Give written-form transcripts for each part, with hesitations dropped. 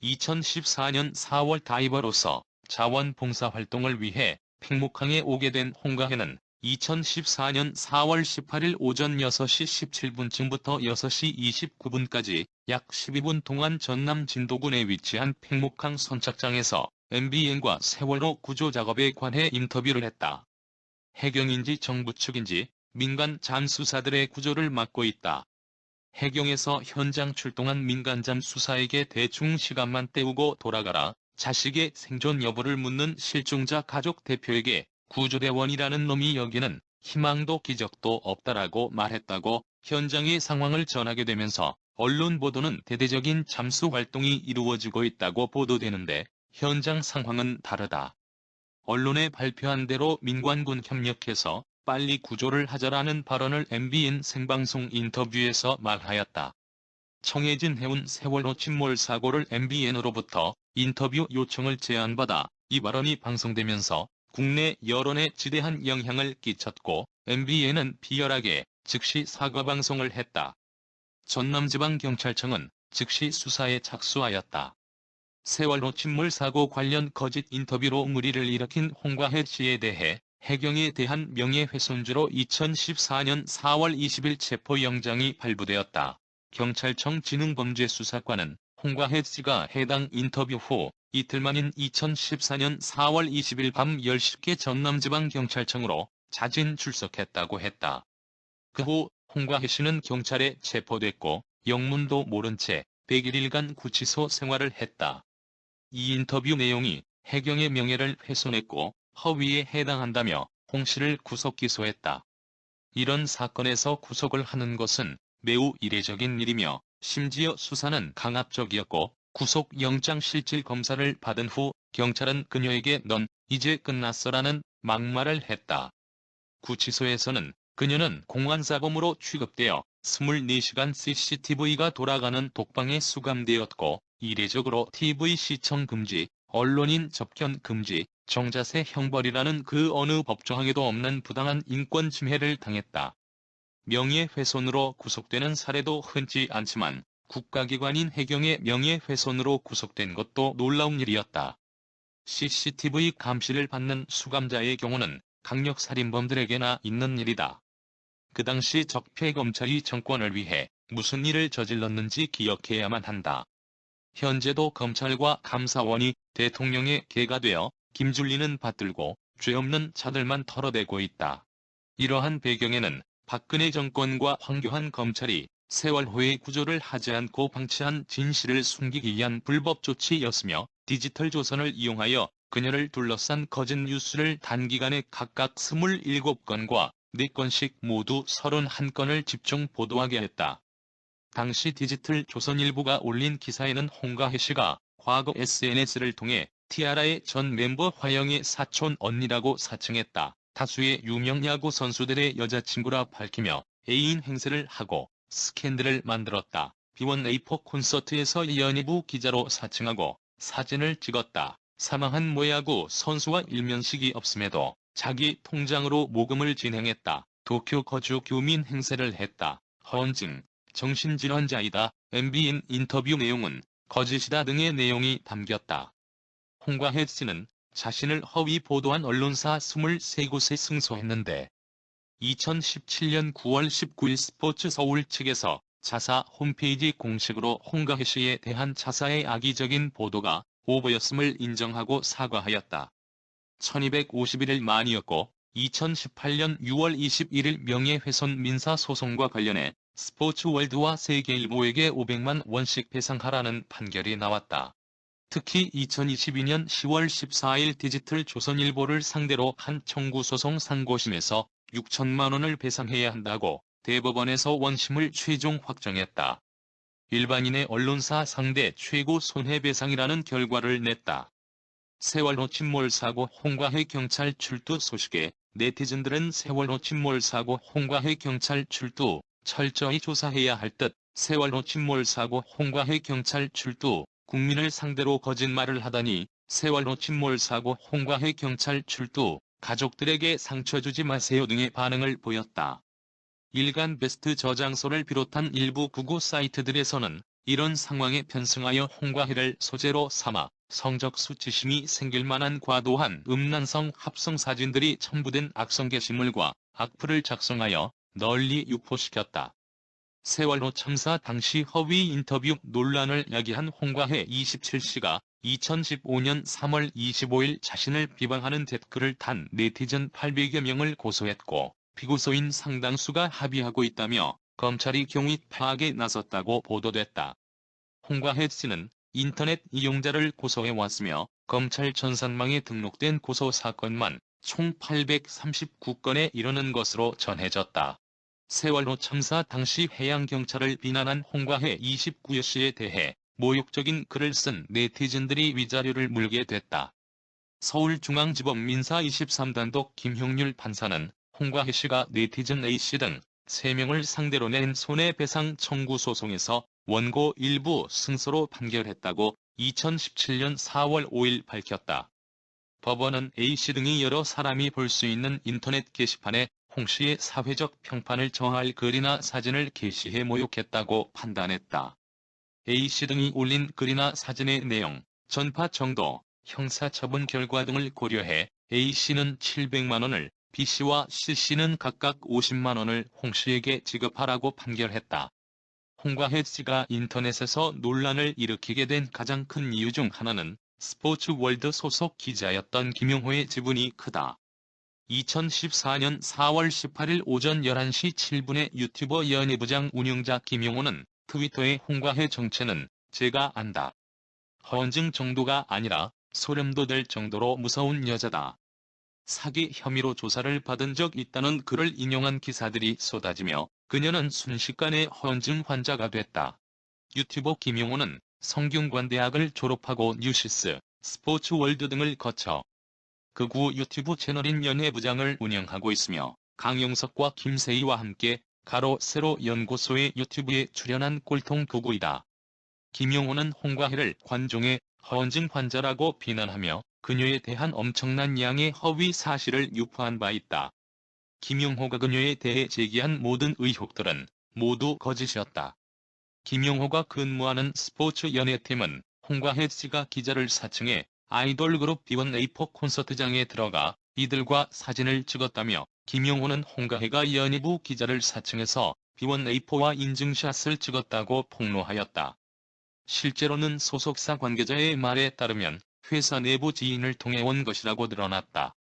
2014년 4월 다이버로서 자원봉사 활동을 위해 팽목항에 오게 된 홍가혜는 2014년 4월 18일 오전 6시 17분쯤부터 6시 29분까지 약 12분 동안 전남 진도군에 위치한 팽목항 선착장에서 MBN과 세월호 구조 작업에 관해 인터뷰를 했다. 해경인지 정부 측인지 민간 잠수사들의 구조를 맡고 있다. 해경에서 현장 출동한 민간 잠수사에게 대충 시간만 때우고 돌아가라, 자식의 생존 여부를 묻는 실종자 가족 대표에게 구조대원이라는 놈이 여기는 희망도 기적도 없다라고 말했다고 현장의 상황을 전하게 되면서 언론 보도는 대대적인 잠수 활동이 이루어지고 있다고 보도되는데 현장 상황은 다르다. 언론에 발표한 대로 민관군 협력해서 빨리 구조를 하자라는 발언을 MBN 생방송 인터뷰에서 말하였다. 청해진 해운 세월호 침몰 사고를 MBN으로부터 인터뷰 요청을 제안받아 이 발언이 방송되면서 국내 여론에 지대한 영향을 끼쳤고 MBN은 비열하게 즉시 사과방송을 했다. 전남지방경찰청은 즉시 수사에 착수하였다. 세월호 침몰 사고 관련 거짓 인터뷰로 물의를 일으킨 홍가혜 씨에 대해 해경에 대한 명예훼손죄로 2014년 4월 20일 체포영장이 발부되었다. 경찰청 지능범죄수사과는 홍가혜 씨가 해당 인터뷰 후 이틀 만인 2014년 4월 20일 밤 10시께 전남지방경찰청으로 자진 출석했다고 했다. 그 후 홍가혜 씨는 경찰에 체포됐고 영문도 모른 채 101일간 구치소 생활을 했다. 이 인터뷰 내용이 해경의 명예를 훼손했고 허위에 해당한다며 홍 씨를 구속 기소했다. 이런 사건에서 구속을 하는 것은 매우 이례적인 일이며 심지어 수사는 강압적이었고 구속영장 실질 검사를 받은 후 경찰은 그녀에게 넌 이제 끝났어라는 막말을 했다. 구치소에서는 그녀는 공안사범으로 취급되어 24시간 CCTV가 돌아가는 독방에 수감되었고 이례적으로 TV 시청 금지, 언론인 접견 금지, 정자세 형벌이라는 그 어느 법조항에도 없는 부당한 인권 침해를 당했다. 명예훼손으로 구속되는 사례도 흔치 않지만 국가기관인 해경의 명예훼손으로 구속된 것도 놀라운 일이었다. CCTV 감시를 받는 수감자의 경우는 강력살인범들에게나 있는 일이다. 그 당시 적폐검찰이 정권을 위해 무슨 일을 저질렀는지 기억해야만 한다. 현재도 검찰과 감사원이 대통령의 개가 되어 김줄리는 받들고 죄 없는 자들만 털어대고 있다. 이러한 배경에는 박근혜 정권과 황교안 검찰이 세월호의 구조를 하지 않고 방치한 진실을 숨기기 위한 불법 조치였으며 디지털 조선을 이용하여 그녀를 둘러싼 거짓 뉴스를 단기간에 각각 27건과 4건씩 모두 31건을 집중 보도하게 했다. 당시 디지털 조선일보가 올린 기사에는 홍가혜 씨가 과거 SNS를 통해 티아라의 전 멤버 화영의 사촌 언니라고 사칭했다. 다수의 유명 야구 선수들의 여자친구라 밝히며 애인 행세를 하고 스캔들을 만들었다. B1A4 콘서트에서 연예부 기자로 사칭하고 사진을 찍었다. 사망한 모야구 선수와 일면식이 없음에도 자기 통장으로 모금을 진행했다. 도쿄 거주 교민 행세를 했다. 허언증, 정신질환자이다. MBN 인터뷰 내용은 거짓이다 등의 내용이 담겼다. 홍가혜 씨는 자신을 허위 보도한 언론사 23곳에 승소했는데 2017년 9월 19일 스포츠 서울 측에서 자사 홈페이지 공식으로 홍가혜 씨에 대한 자사의 악의적인 보도가 오보였음을 인정하고 사과하였다. 1251일 만이었고 2018년 6월 21일 명예훼손 민사소송과 관련해 스포츠월드와 세계일보에게 500만 원씩 배상하라는 판결이 나왔다. 특히 2022년 10월 14일 디지털 조선일보를 상대로 한 청구소송 상고심에서 6천만 원을 배상해야 한다고 대법원에서 원심을 최종 확정했다. 일반인의 언론사 상대 최고 손해배상이라는 결과를 냈다. 세월호 침몰 사고 홍가혜 경찰 출두 소식에 네티즌들은 세월호 침몰 사고 홍가혜 경찰 출두 철저히 조사해야 할 듯, 세월호 침몰 사고 홍가혜 경찰 출두 국민을 상대로 거짓말을 하다니, 세월호 침몰 사고 홍가혜 경찰 출두 가족들에게 상처 주지 마세요 등의 반응을 보였다. 일간 베스트 저장소를 비롯한 일부 구구 사이트들에서는 이런 상황에 편승하여 홍과혜를 소재로 삼아 성적 수치심이 생길 만한 과도한 음란성 합성 사진들이 첨부된 악성 게시물과 악플을 작성하여 널리 유포시켰다. 세월호 참사 당시 허위 인터뷰 논란을 야기한 홍과혜 27씨가 2015년 3월 25일 자신을 비방하는 댓글을 단 네티즌 800여 명을 고소했고 피고소인 상당수가 합의하고 있다며 검찰이 경위 파악에 나섰다고 보도됐다. 홍과혜 씨는 인터넷 이용자를 고소해왔으며 검찰 전산망에 등록된 고소 사건만 총 839건에 이르는 것으로 전해졌다. 세월호 참사 당시 해양경찰을 비난한 홍과혜 29여 씨에 대해 모욕적인 글을 쓴 네티즌들이 위자료를 물게 됐다. 서울중앙지법 민사 23단독 김형률 판사는 홍과혜 씨가 네티즌 A씨 등 3명을 상대로 낸 손해배상 청구 소송에서 원고 일부 승소로 판결했다고 2017년 4월 5일 밝혔다. 법원은 A씨 등이 여러 사람이 볼 수 있는 인터넷 게시판에 홍씨의 사회적 평판을 저하할 글이나 사진을 게시해 모욕했다고 판단했다. A씨 등이 올린 글이나 사진의 내용, 전파 정도, 형사처분 결과 등을 고려해 A씨는 700만 원을, B씨와 C씨는 각각 50만 원을 홍씨에게 지급하라고 판결했다. 홍과혜 씨가 인터넷에서 논란을 일으키게 된 가장 큰 이유 중 하나는 스포츠월드 소속 기자였던 김용호의 지분이 크다. 2014년 4월 18일 오전 11시 7분에 유튜버 연예부장 운영자 김용호는 트위터에 홍과혜 정체는 제가 안다. 허언증 정도가 아니라 소름 돋을 정도로 무서운 여자다. 사기 혐의로 조사를 받은 적 있다는 글을 인용한 기사들이 쏟아지며 그녀는 순식간에 허언증 환자가 됐다. 유튜버 김용호는 성균관대학을 졸업하고 뉴시스, 스포츠월드 등을 거쳐 극우 유튜브 채널인 연예부장을 운영하고 있으며 강용석과 김세희와 함께 가로 세로 연구소의 유튜브에 출연한 꼴통 극우이다. 김용호는 홍과혜를 관종의 허언증 환자라고 비난하며 그녀에 대한 엄청난 양의 허위 사실을 유포한 바 있다. 김용호가 그녀에 대해 제기한 모든 의혹들은 모두 거짓이었다. 김용호가 근무하는 스포츠 연예팀은 홍과혜 씨가 기자를 사칭해 아이돌 그룹 B1A4 콘서트장에 들어가 이들과 사진을 찍었다며 김용호는 홍과혜가 연예부 기자를 사칭해서 B1A4와 인증샷을 찍었다고 폭로하였다. 실제로는 소속사 관계자의 말에 따르면 회사 내부 지인을 통해 온 것이라고 드러났다.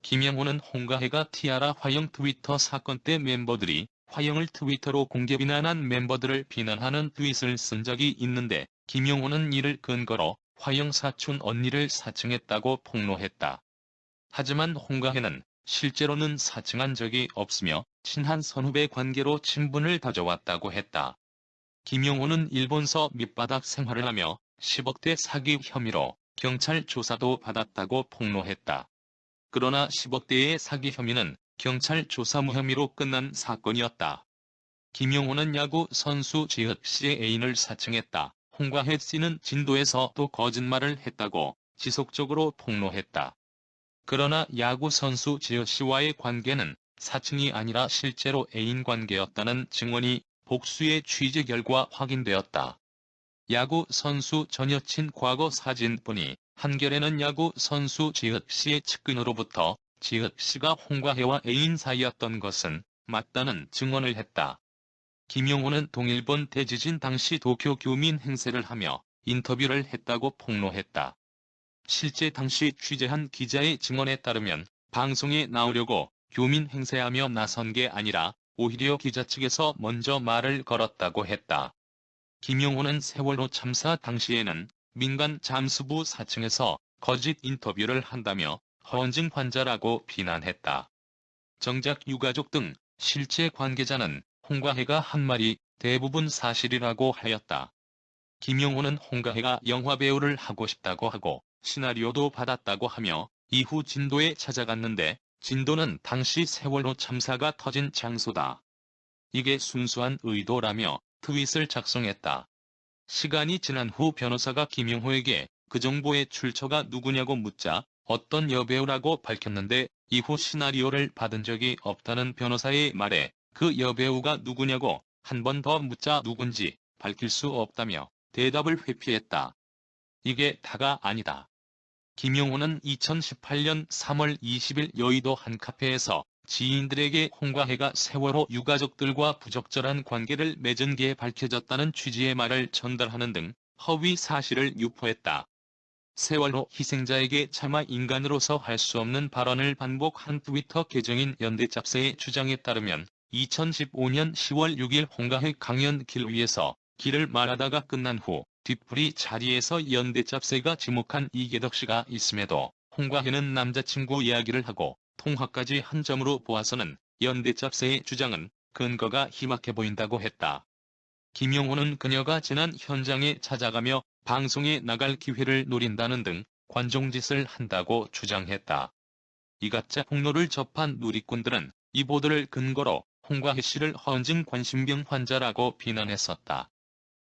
김용호는 홍과혜가 티아라 화영 트위터 사건 때 멤버들이 화영을 트위터로 공개 비난한 멤버들을 비난하는 트윗을 쓴 적이 있는데 김용호는 이를 근거로 화영 사촌 언니를 사칭했다고 폭로했다. 하지만 홍과혜는 실제로는 사칭한 적이 없으며 친한 선후배 관계로 친분을 다져왔다고 했다. 김용호는 일본서 밑바닥 생활을 하며 10억대 사기 혐의로 경찰 조사도 받았다고 폭로했다. 그러나 10억대의 사기 혐의는 경찰 조사 무혐의로 끝난 사건이었다. 김용호는 야구 선수 지읒 씨의 애인을 사칭했다. 홍과혜 씨는 진도에서 또 거짓말을 했다고 지속적으로 폭로했다. 그러나 야구 선수 지읒 씨와의 관계는 사칭이 아니라 실제로 애인 관계였다는 증언이 복수의 취재 결과 확인되었다. 야구 선수 전 여친 과거 사진뿐이 한겨레는 야구 선수 지읒 씨의 측근으로부터 지읒 씨가 홍과혜와 애인 사이였던 것은 맞다는 증언을 했다. 김용호는 동일본 대지진 당시 도쿄 교민 행세를 하며 인터뷰를 했다고 폭로했다. 실제 당시 취재한 기자의 증언에 따르면 방송에 나오려고 교민 행세하며 나선 게 아니라 오히려 기자 측에서 먼저 말을 걸었다고 했다. 김용호는 세월호 참사 당시에는 민간 잠수부 사층에서 거짓 인터뷰를 한다며 허언증 환자라고 비난했다. 정작 유가족 등 실제 관계자는 홍과혜가 한 말이 대부분 사실이라고 하였다. 김용호는 홍과혜가 영화배우를 하고 싶다고 하고 시나리오도 받았다고 하며 이후 진도에 찾아갔는데 진도는 당시 세월호 참사가 터진 장소다. 이게 순수한 의도라며 트윗을 작성했다. 시간이 지난 후 변호사가 김용호에게 그 정보의 출처가 누구냐고 묻자 어떤 여배우라고 밝혔는데 이후 시나리오를 받은 적이 없다는 변호사의 말에 그 여배우가 누구냐고 한 번 더 묻자 누군지 밝힐 수 없다며 대답을 회피했다. 이게 다가 아니다. 김용호는 2018년 3월 20일 여의도 한 카페에서 지인들에게 홍과혜가 세월호 유가족들과 부적절한 관계를 맺은 게 밝혀졌다는 취지의 말을 전달하는 등 허위 사실을 유포했다. 세월호 희생자에게 차마 인간으로서 할 수 없는 발언을 반복한 트위터 계정인 연대짭새의 주장에 따르면 2015년 10월 6일 홍과혜 강연 길 위에서 길을 말하다가 끝난 후 뒷풀이 자리에서 연대짭새가 지목한 이계덕 씨가 있음에도 홍과혜는 남자친구 이야기를 하고 통화까지 한 점으로 보아서는 연대짭새의 주장은 근거가 희박해 보인다고 했다. 김용호는 그녀가 지난 현장에 찾아가며 방송에 나갈 기회를 노린다는 등 관종짓을 한다고 주장했다. 이 가짜 폭로를 접한 누리꾼들은 이 보도를 근거로 홍과혜 씨를 허언증 관심병 환자라고 비난했었다.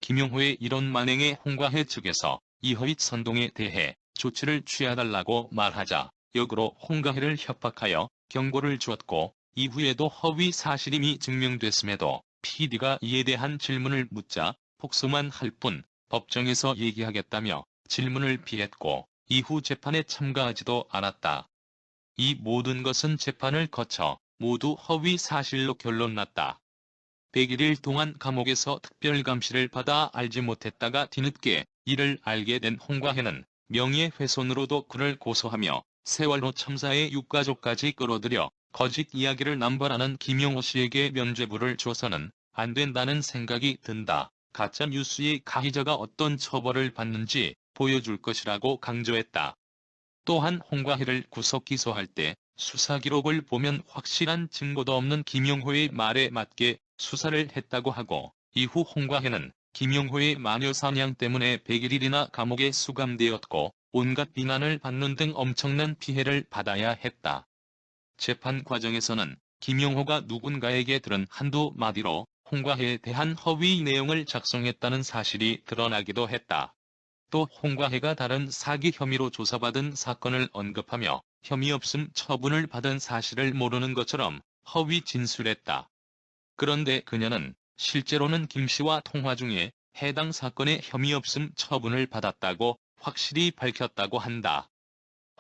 김용호의 이런 만행에 홍과혜 측에서 이허위 선동에 대해 조치를 취해달라고 말하자 역으로 홍과혜를 협박하여 경고를 주었고 이후에도 허위 사실임이 증명됐음에도 PD가 이에 대한 질문을 묻자 복수만 할 뿐 법정에서 얘기하겠다며 질문을 피했고 이후 재판에 참가하지도 않았다. 이 모든 것은 재판을 거쳐 모두 허위 사실로 결론났다. 101일 동안 감옥에서 특별감시를 받아 알지 못했다가 뒤늦게 이를 알게 된 홍과혜는 명예훼손으로도 그를 고소하며 세월호 참사의 유가족까지 끌어들여 거짓 이야기를 남발하는 김용호 씨에게 면죄부를 줘서는 안 된다는 생각이 든다. 가짜 뉴스의 가해자가 어떤 처벌을 받는지 보여줄 것이라고 강조했다. 또한 홍과혜를 구속 기소할 때 수사 기록을 보면 확실한 증거도 없는 김용호의 말에 맞게 수사를 했다고 하고 이후 홍과혜는 김용호의 마녀 사냥 때문에 101일이나 감옥에 수감되었고 온갖 비난을 받는 등 엄청난 피해를 받아야 했다. 재판 과정에서는 김용호가 누군가에게 들은 한두 마디로 홍과혜에 대한 허위 내용을 작성했다는 사실이 드러나기도 했다. 또 홍과혜가 다른 사기 혐의로 조사받은 사건을 언급하며 혐의 없음 처분을 받은 사실을 모르는 것처럼 허위 진술했다. 그런데 그녀는 실제로는 김 씨와 통화 중에 해당 사건의 혐의 없음 처분을 받았다고 확실히 밝혔다고 한다.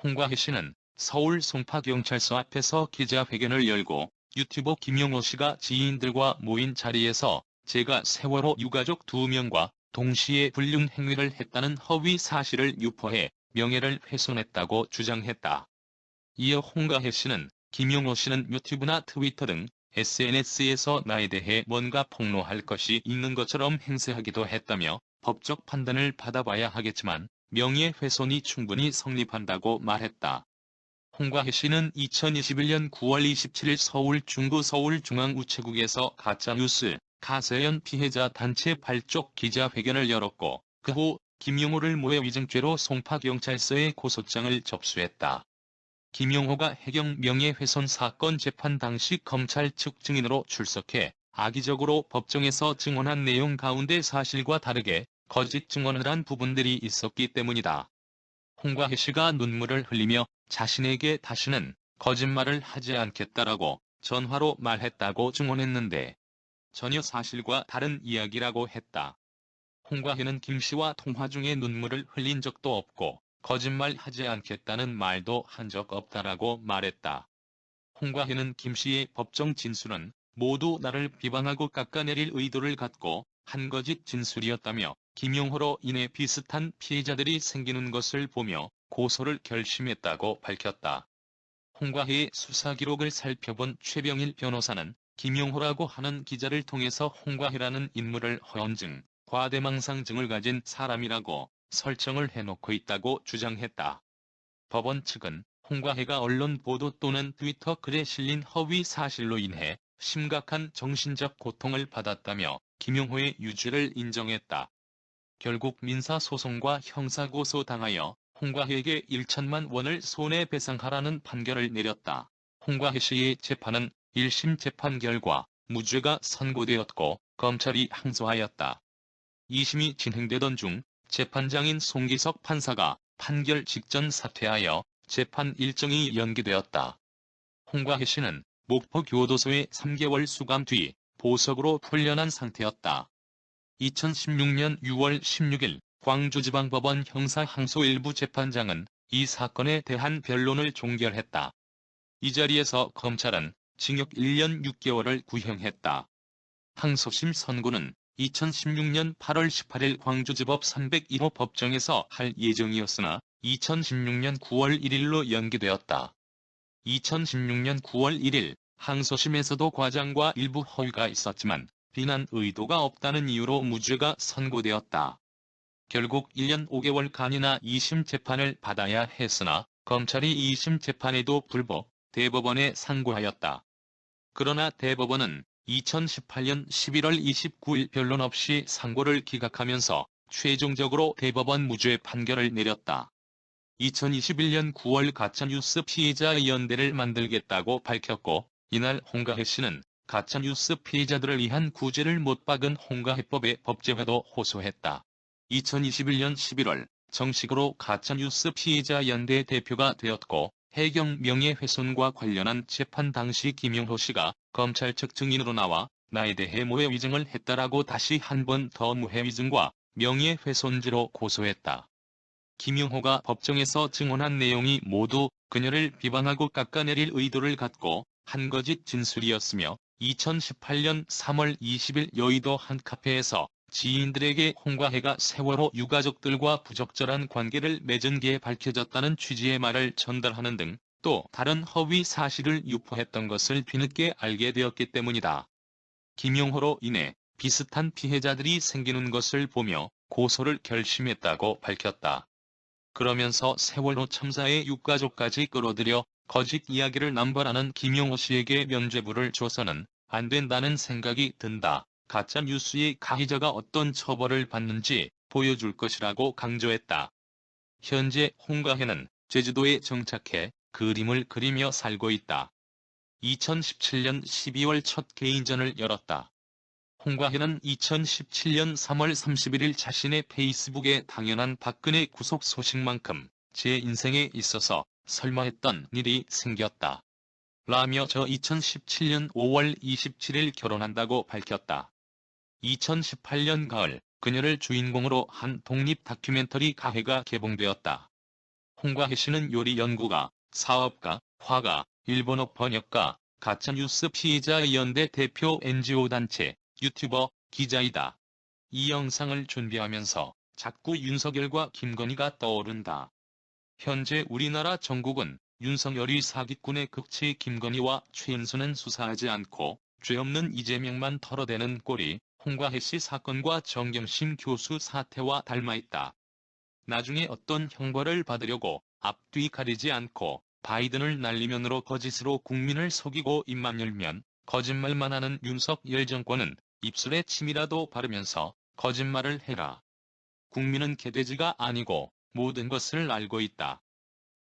홍과혜 씨는 서울 송파경찰서 앞에서 기자회견을 열고 유튜버 김용호 씨가 지인들과 모인 자리에서 제가 세월호 유가족 2명과 동시에 불륜 행위를 했다는 허위 사실을 유포해 명예를 훼손했다고 주장했다. 이어 홍과혜 씨는 김용호 씨는 유튜브나 트위터 등 SNS에서 나에 대해 뭔가 폭로할 것이 있는 것처럼 행세하기도 했다며 법적 판단을 받아봐야 하겠지만 명예훼손이 충분히 성립한다고 말했다. 홍과혜 씨는 2021년 9월 27일 서울 중구 서울중앙우체국에서 가짜뉴스 가세연 피해자 단체 발족 기자회견을 열었고 그 후 김용호를 모해 위증죄로 송파경찰서에 고소장을 접수했다. 김용호가 해경 명예훼손 사건 재판 당시 검찰 측 증인으로 출석해 악의적으로 법정에서 증언한 내용 가운데 사실과 다르게 거짓 증언을 한 부분들이 있었기 때문이다. 홍과혜 씨가 눈물을 흘리며 자신에게 다시는 거짓말을 하지 않겠다라고 전화로 말했다고 증언했는데 전혀 사실과 다른 이야기라고 했다. 홍과혜는 김 씨와 통화 중에 눈물을 흘린 적도 없고 거짓말하지 않겠다는 말도 한 적 없다라고 말했다. 홍과혜는 김 씨의 법정 진술은 모두 나를 비방하고 깎아내릴 의도를 갖고 한 거짓 진술이었다며 김용호로 인해 비슷한 피해자들이 생기는 것을 보며 고소를 결심했다고 밝혔다. 홍과혜의 수사 기록을 살펴본 최병일 변호사는 김용호라고 하는 기자를 통해서 홍과혜라는 인물을 허언증, 과대망상증을 가진 사람이라고 설정을 해놓고 있다고 주장했다. 법원 측은 홍과혜가 언론 보도 또는 트위터 글에 실린 허위 사실로 인해 심각한 정신적 고통을 받았다며 김용호의 유죄를 인정했다. 결국 민사소송과 형사고소 당하여 홍과혜에게 1천만 원을 손해배상하라는 판결을 내렸다. 홍과혜 씨의 재판은 1심 재판 결과 무죄가 선고되었고 검찰이 항소하였다. 2심이 진행되던 중 재판장인 송기석 판사가 판결 직전 사퇴하여 재판 일정이 연기되었다. 홍과혜 씨는 목포교도소에 3개월 수감 뒤 보석으로 풀려난 상태였다. 2016년 6월 16일 광주지방법원 형사항소 일부 재판장은 이 사건에 대한 변론을 종결했다. 이 자리에서 검찰은 징역 1년 6개월을 구형했다. 항소심 선고는 2016년 8월 18일 광주지법 301호 법정에서 할 예정이었으나 2016년 9월 1일로 연기되었다. 2016년 9월 1일 항소심에서도 과장과 일부 허위가 있었지만 비난 의도가 없다는 이유로 무죄가 선고되었다. 결국 1년 5개월간이나 2심 재판을 받아야 했으나 검찰이 2심 재판에도 불복, 대법원에 상고하였다. 그러나 대법원은 2018년 11월 29일 변론 없이 상고를 기각하면서 최종적으로 대법원 무죄 판결을 내렸다. 2021년 9월 가짜뉴스 피해자 연대를 만들겠다고 밝혔고, 이날 홍가혜 씨는 가짜뉴스 피해자들을 위한 구제를 못 박은 홍가혜법에 법제화도 호소했다. 2021년 11월 정식으로 가짜뉴스 피해자 연대 대표가 되었고, 해경 명예훼손과 관련한 재판 당시 김용호 씨가 검찰 측 증인으로 나와 나에 대해 모해위증을 했다라고 다시 한 번 더 모해위증과 명예훼손죄로 고소했다. 김용호가 법정에서 증언한 내용이 모두 그녀를 비방하고 깎아내릴 의도를 갖고 한 거짓 진술이었으며 2018년 3월 20일 여의도 한 카페에서 지인들에게 홍가혜가 세월호 유가족들과 부적절한 관계를 맺은 게 밝혀졌다는 취지의 말을 전달하는 등 또 다른 허위 사실을 유포했던 것을 뒤늦게 알게 되었기 때문이다. 김용호로 인해 비슷한 피해자들이 생기는 것을 보며 고소를 결심했다고 밝혔다. 그러면서 세월호 참사의 유가족까지 끌어들여 거짓 이야기를 남발하는 김용호 씨에게 면죄부를 줘서는 안 된다는 생각이 든다. 가짜 뉴스의 가해자가 어떤 처벌을 받는지 보여줄 것이라고 강조했다. 현재 홍가혜는 제주도에 정착해 그림을 그리며 살고 있다. 2017년 12월 첫 개인전을 열었다. 홍가혜는 2017년 3월 31일 자신의 페이스북에 당연한 박근혜 구속 소식만큼 제 인생에 있어서 설마 했던 일이 생겼다. 라며 저 2017년 5월 27일 결혼한다고 밝혔다. 2018년 가을 그녀를 주인공으로 한 독립 다큐멘터리 가해가 개봉되었다. 홍가혜 씨는 요리 연구가, 사업가, 화가, 일본어 번역가, 가짜뉴스 피해자 연대 대표 NGO 단체, 유튜버, 기자이다. 이 영상을 준비하면서 자꾸 윤석열과 김건희가 떠오른다. 현재 우리나라 정국은 윤석열이 사기꾼의 극치 김건희와 최은순은 수사하지 않고 죄 없는 이재명만 털어대는 꼴이 홍가혜 씨 사건과 정경심 교수 사태와 닮아있다. 나중에 어떤 형벌을 받으려고 앞뒤 가리지 않고 바이든을 날리면으로 거짓으로 국민을 속이고 입만 열면 거짓말만 하는 윤석열 정권은 입술에 침이라도 바르면서 거짓말을 해라. 국민은 개돼지가 아니고 모든 것을 알고 있다.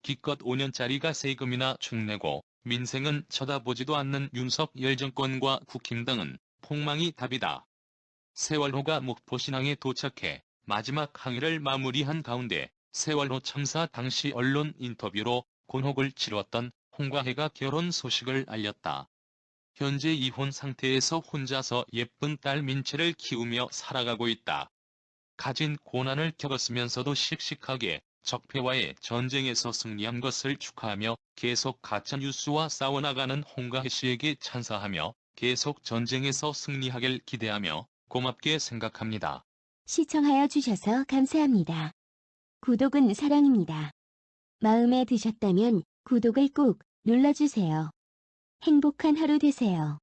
기껏 5년짜리가 세금이나 축내고 민생은 쳐다보지도 않는 윤석열 정권과 국힘당은 폭망이 답이다. 세월호가 목포신항에 도착해 마지막 항해를 마무리한 가운데 세월호 참사 당시 언론 인터뷰로 곤혹을 치렀던 홍가혜가 결혼 소식을 알렸다. 현재 이혼 상태에서 혼자서 예쁜 딸 민채를 키우며 살아가고 있다. 가진 고난을 겪었으면서도 씩씩하게 적폐와의 전쟁에서 승리한 것을 축하하며 계속 가짜뉴스와 싸워나가는 홍가혜 씨에게 찬사하며 계속 전쟁에서 승리하길 기대하며 고맙게 생각합니다. 시청하여 주셔서 감사합니다. 구독은 사랑입니다. 마음에 드셨다면 구독을 꼭 눌러주세요. 행복한 하루 되세요.